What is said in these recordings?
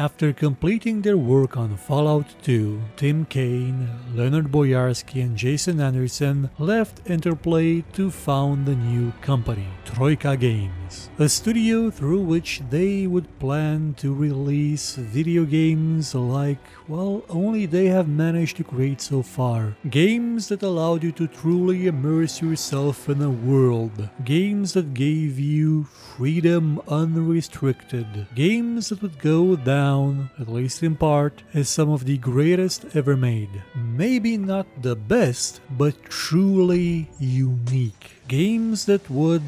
After completing their work on Fallout 2, Tim Kaine, Leonard Boyarsky and Jason Anderson left Interplay to found the new company, Troika Games, a studio through which they would plan to release video games like, well, only they have managed to create so far. Games that allowed you to truly immerse yourself in a world. Games that gave you freedom unrestricted. Games that would go down, at least in part, as some of the greatest ever made. Maybe not the best, but truly unique. Games that would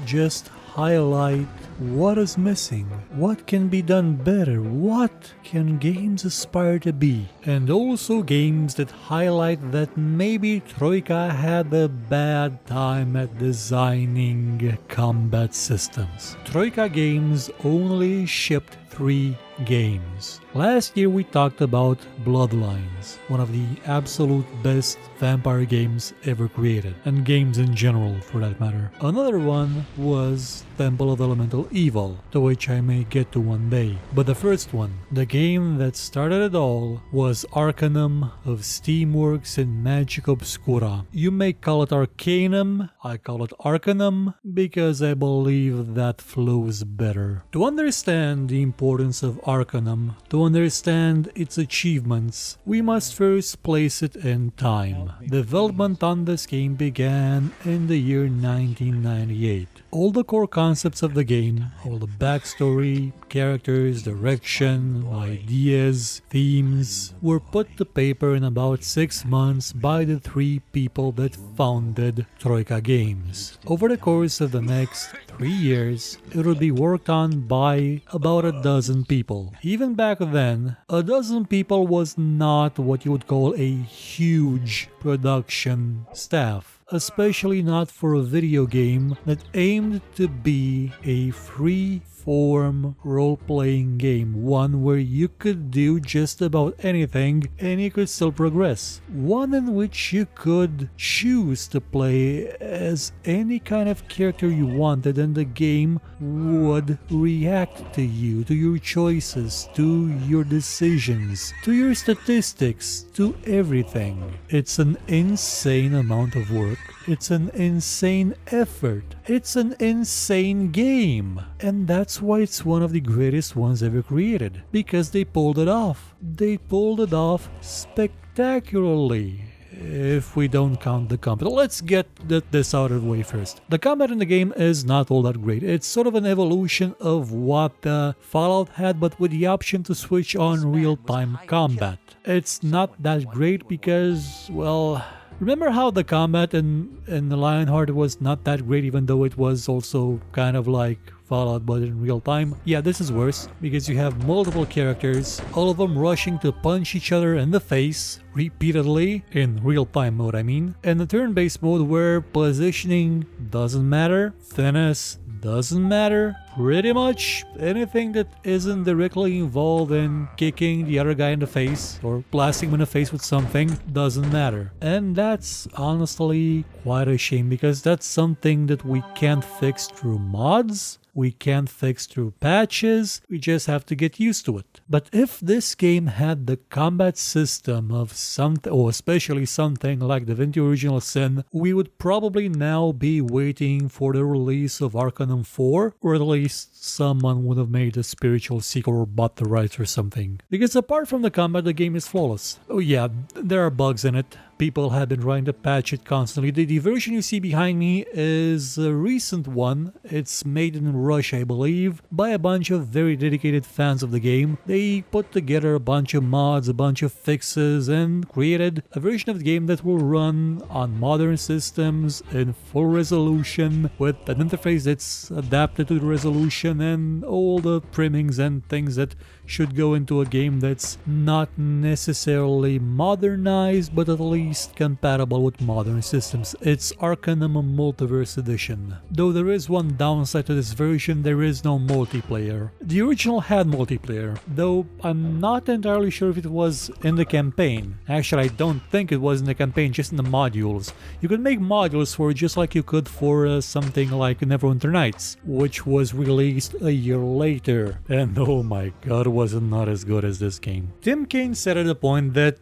just highlight what is missing, what can be done better, what can games aspire to be, and also games that highlight that maybe Troika had a bad time at designing combat systems. Troika Games only shipped 3 games. Last year we talked about Bloodlines, one of the absolute best vampire games ever created, and games in general for that matter. Another one was Temple of Elemental Evil, to which I may get to one day. But the first one, the game that started it all, was Arcanum of Steamworks and Magick Obscura. You may call it Arcanum, I call it Arcanum, because I believe that flows better. To understand the importance of Arcanum, to understand its achievements, we must first place it in time. Development on this game began in the year 1998. All the core concepts of the game, all the backstory, characters, direction, ideas, themes, were put to paper in about 6 months by the 3 people that founded Troika Games. Over the course of the next 3 years, it would be worked on by about a dozen people. Even back then, a dozen people was not what you would call a huge production staff, especially not for a video game that aimed to be a free-form role-playing game, one where you could do just about anything and you could still progress, one in which you could choose to play as any kind of character you wanted and the game would react to you, to your choices, to your decisions, to your statistics, to everything. It's an insane amount of work. It's an insane effort. It's an insane game. And that's why it's one of the greatest ones ever created. Because they pulled it off. They pulled it off spectacularly. If we don't count the combat. Let's get this out of the way first. The combat in the game is not all that great. It's sort of an evolution of what Fallout had, but with the option to switch on real-time combat. It's not that great because, well, remember how the combat in the Lionheart was not that great, even though it was also kind of like Fallout but in real time? Yeah, this is worse because you have multiple characters, all of them rushing to punch each other in the face repeatedly, in real time mode I mean, and the turn-based mode where positioning doesn't matter, finesse doesn't matter, pretty much anything that isn't directly involved in kicking the other guy in the face or blasting him in the face with something doesn't matter. And that's honestly quite a shame because that's something that we can't fix through mods. We can't fix through patches, we just have to get used to it. But if this game had the combat system of something, or especially something like Divinity Original Sin, we would probably now be waiting for the release of Arcanum 4, or at least someone would have made a spiritual sequel or bought the rights or something. Because apart from the combat, the game is flawless. Oh yeah, there are bugs in it. People have been trying to patch it constantly. The version you see behind me is a recent one. It's made in Russia, I believe, by a bunch of very dedicated fans of the game. They put together a bunch of mods, a bunch of fixes, and created a version of the game that will run on modern systems in full resolution with an interface that's adapted to the resolution and all the trimmings and things that should go into a game that's not necessarily modernized, but at least compatible with modern systems. It's Arcanum Multiverse Edition. Though there is one downside to this version, there is no multiplayer. The original had multiplayer, though I'm not entirely sure if it was in the campaign. Actually, I don't think it was in the campaign, just in the modules. You could make modules for it just like you could for something like Neverwinter Nights, which was released a year later. And oh my god, was not as good as this game. Tim Kaine said at a point that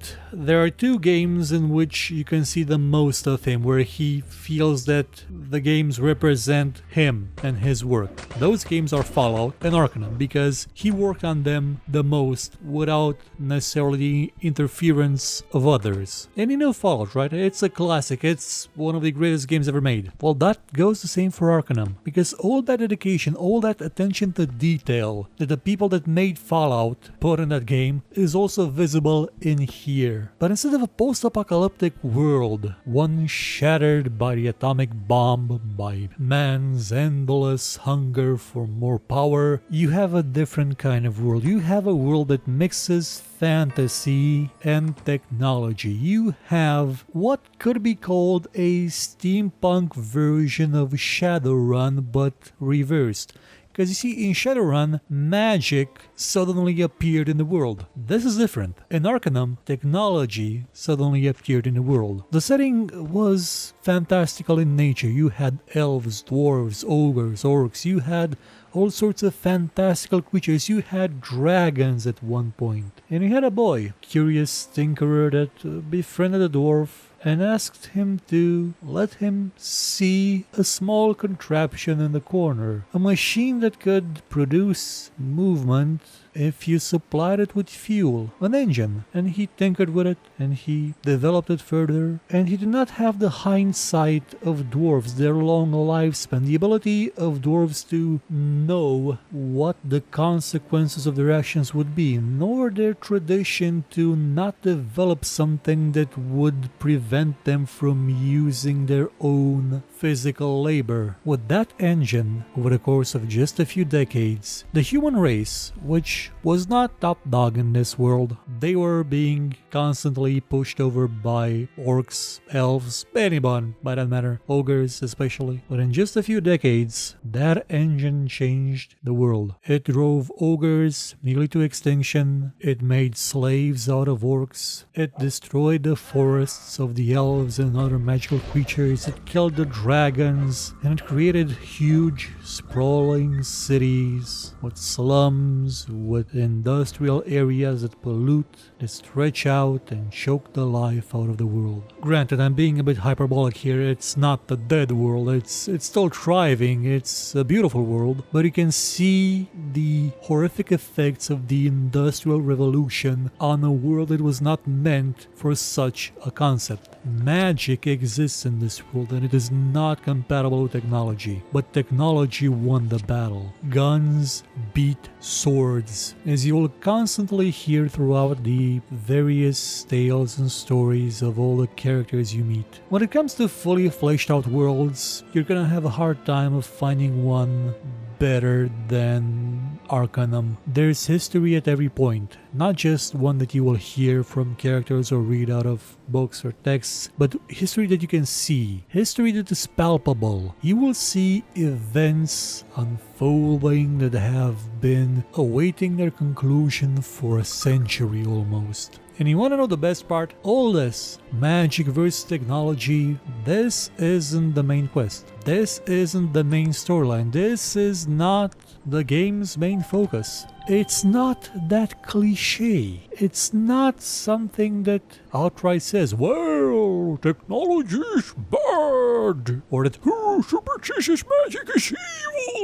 there are two games in which you can see the most of him, where he feels that the games represent him and his work. Those games are Fallout and Arcanum, because he worked on them the most without necessarily the interference of others. And you know Fallout, right? It's a classic. It's one of the greatest games ever made. Well, that goes the same for Arcanum, because all that dedication, all that attention to detail that the people that made Fallout put in that game is also visible in here. But instead of a post-apocalyptic world, one shattered by the atomic bomb, by man's endless hunger for more power, you have a different kind of world. You have a world that mixes fantasy and technology. You have what could be called a steampunk version of Shadowrun, but reversed. Because you see, in Shadowrun, magic suddenly appeared in the world. This is different. In Arcanum, technology suddenly appeared in the world. The setting was fantastical in nature. You had elves, dwarves, ogres, orcs. You had all sorts of fantastical creatures. You had dragons at one point. And you had a boy, curious tinkerer, that befriended a dwarf and asked him to let him see a small contraption in the corner. A machine that could produce movement if you supplied it with fuel, an engine. And he tinkered with it, and he developed it further. And he did not have the hindsight of dwarves, their long lifespan, the ability of dwarves to know what the consequences of their actions would be, nor their tradition to not develop something that would prevent them from using their own physical labor. With that engine, over the course of just a few decades, the human race, which was not top dog in this world, they were being constantly pushed over by orcs, elves, anyone by that matter, ogres especially. But in just a few decades, that engine changed the world. It drove ogres nearly to extinction, it made slaves out of orcs, it destroyed the forests of the elves and other magical creatures, it killed the dragons, and it created huge, sprawling cities with slums, with industrial areas that pollute, that stretch out and choke the life out of the world. Granted, I'm being a bit hyperbolic here. It's not the dead world. It's still thriving. It's a beautiful world, but you can see the horrific effects of the Industrial Revolution on a world that was not meant for such a concept. Magic exists in this world, and it is not compatible with technology, but technology won the battle. Guns beat swords, as you will constantly hear throughout the various tales and stories of all the characters you meet. When it comes to fully fleshed out worlds, you're gonna have a hard time of finding one better than Arcanum. There's history at every point, not just one that you will hear from characters or read out of books or texts, but history that you can see, history that is palpable. You will see events unfolding that have been awaiting their conclusion for a century almost. And you want to know the best part? All this magic versus technology, this isn't the main quest. This isn't the main storyline. This is not the game's main focus. It's not that cliche. It's not something that outright says, well, technology is bad, or that superstitious magic is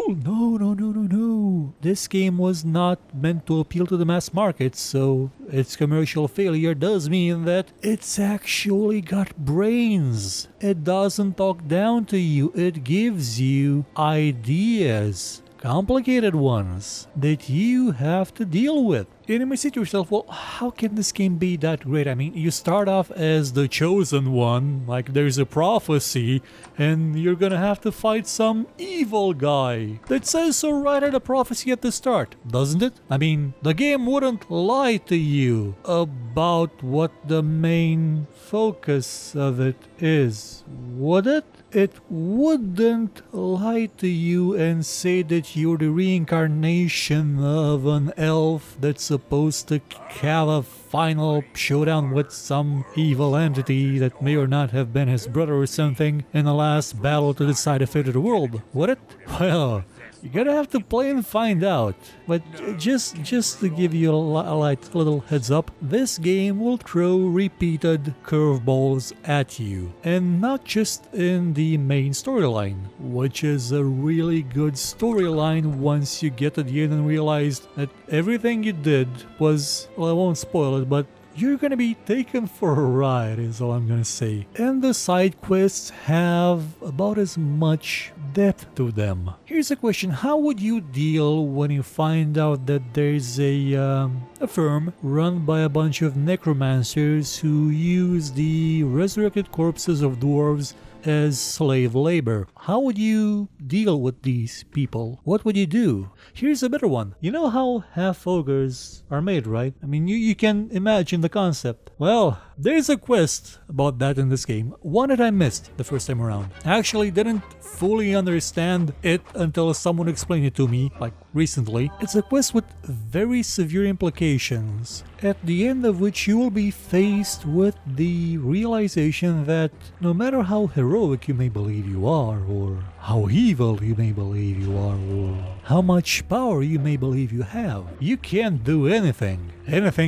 evil. No. This game was not meant to appeal to the mass market, so its commercial failure does mean that it's actually got brains. It doesn't talk down to you. It gives you ideas, complicated ones, that you have to deal with. And you may say to yourself, well, how can this game be that great? I mean, you start off as the chosen one, like there's a prophecy, and you're gonna have to fight some evil guy that says so right at the prophecy at the start, doesn't it? I mean, the game wouldn't lie to you about what the main focus of it is, would it? It wouldn't lie to you and say that you're the reincarnation of an elf that's supposed to have a final showdown with some evil entity that may or not have been his brother or something in the last battle to decide the fate of the world, would it? Well, You're gonna have to play and find out. But just to give you a light little heads up, this game will throw repeated curveballs at you. And not just in the main storyline, which is a really good storyline once you get to the end and realize that everything you did was, well, I won't spoil it, but you're gonna be taken for a ride is all I'm gonna say. And the side quests have about as much depth to them. Here's a question: how would you deal when you find out that there's a firm run by a bunch of necromancers who use the resurrected corpses of dwarves as slave labor? How would you deal with these people? What would you do? Here's a better one. You know how half ogres are made, right? I mean, you can imagine the concept. Well, there's a quest about that in this game, one that I missed the first time around. I actually didn't fully understand it until someone explained it to me, like recently. It's a quest with very severe implications, at the end of which you will be faced with the realization that no matter how heroic you may believe you are, or how evil you may believe you are, or how much power you may believe you have, you can't do anything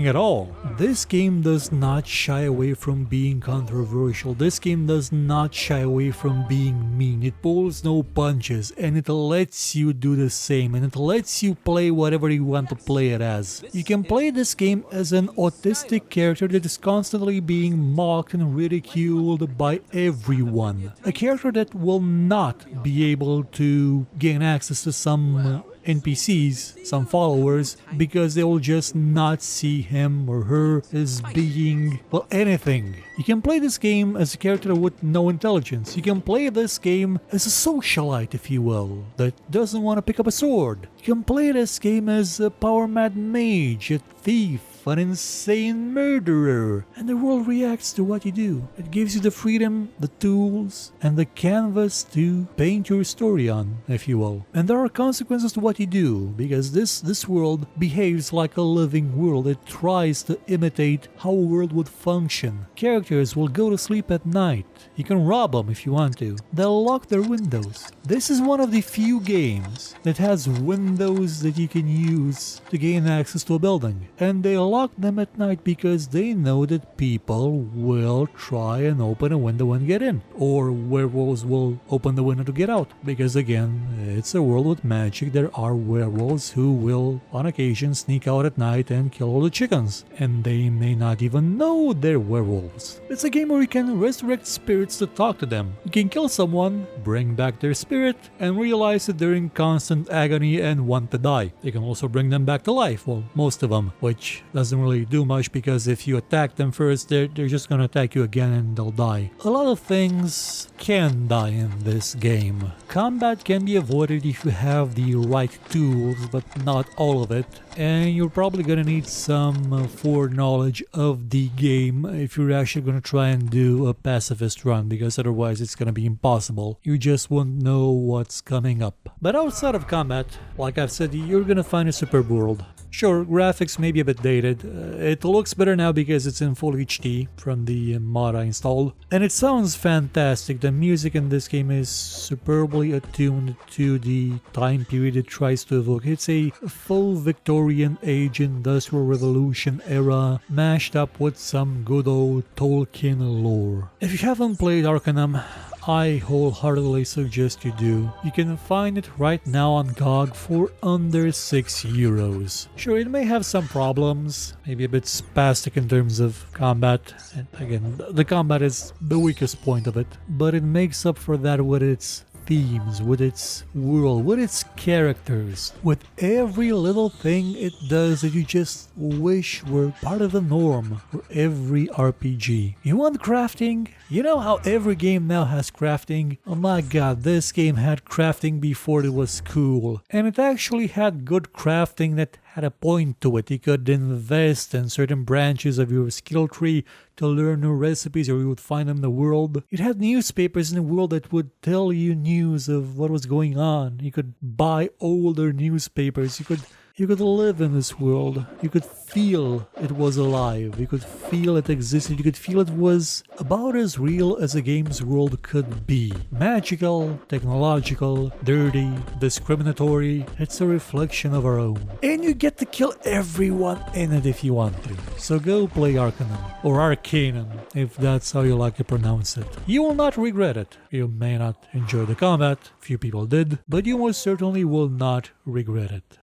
at all. This game does not shy away from being controversial. This game does not shy away from being mean. It pulls no punches, and it lets you do the same, and it lets you play whatever you want to play it as. You can play this game as an autistic character that is constantly being mocked and ridiculed by everyone. A character that will not be able to gain access to some NPCs, some followers, because they will just not see him or her as being, well, anything. You can play this game as a character with no intelligence. You can play this game as a socialite, if you will, that doesn't want to pick up a sword. You can play this game as a power-mad mage, a thief, an insane murderer, and the world reacts to what you do. It gives you the freedom, the tools, and the canvas to paint your story on, if you will. And there are consequences to what you do, because this world behaves like a living world. It tries to imitate how a world would function. Characters will go to sleep at night. You can rob them if you want to. They'll lock their windows. This is one of the few games that has windows that you can use to gain access to a building. And they lock them at night because they know that people will try and open a window and get in. Or werewolves will open the window to get out. Because again, it's a world with magic. There are werewolves who will on occasion sneak out at night and kill all the chickens. And they may not even know they're werewolves. It's a game where you can resurrect spirits to talk to them. You can kill someone, bring back their spirit, and realize that they're in constant agony and want to die. You can also bring them back to life, well, most of them, which doesn't really do much because if you attack them first, they're just gonna attack you again and they'll die. A lot of things can die in this game. Combat can be avoided if you have the right tools, but not all of it. And you're probably gonna need some foreknowledge of the game if you're actually gonna try and do a pacifist run, because otherwise it's gonna be impossible. You just won't know what's coming up. But outside of combat, like I've said, you're gonna find a superb world. Sure, graphics may be a bit dated. It looks better now because it's in full HD from the mod I installed. And it sounds fantastic. The music in this game is superbly attuned to the time period it tries to evoke. It's a full Victorian age Industrial Revolution era mashed up with some good old Tolkien lore. If you haven't played Arcanum, I wholeheartedly suggest you do. You can find it right now on GOG for under €6. Sure, it may have some problems, maybe a bit spastic in terms of combat, and again, the combat is the weakest point of it, but it makes up for that with its themes, with its world, with its characters, with every little thing it does that you just wish were part of the norm for every RPG. You want crafting? You know how every game now has crafting? Oh my god, this game had crafting before it was cool. And it actually had good crafting that had a point to it. You could invest in certain branches of your skill tree to learn new recipes, or you would find them in the world. It had newspapers in the world that would tell you news of what was going on. You could buy older newspapers. You could You could live in this world, you could feel it was alive, you could feel it existed, you could feel it was about as real as a game's world could be. Magical, technological, dirty, discriminatory, it's a reflection of our own. And you get to kill everyone in it if you want to. So go play Arcanum, or Arcanum, if that's how you like to pronounce it. You will not regret it. You may not enjoy the combat, few people did, but you most certainly will not regret it.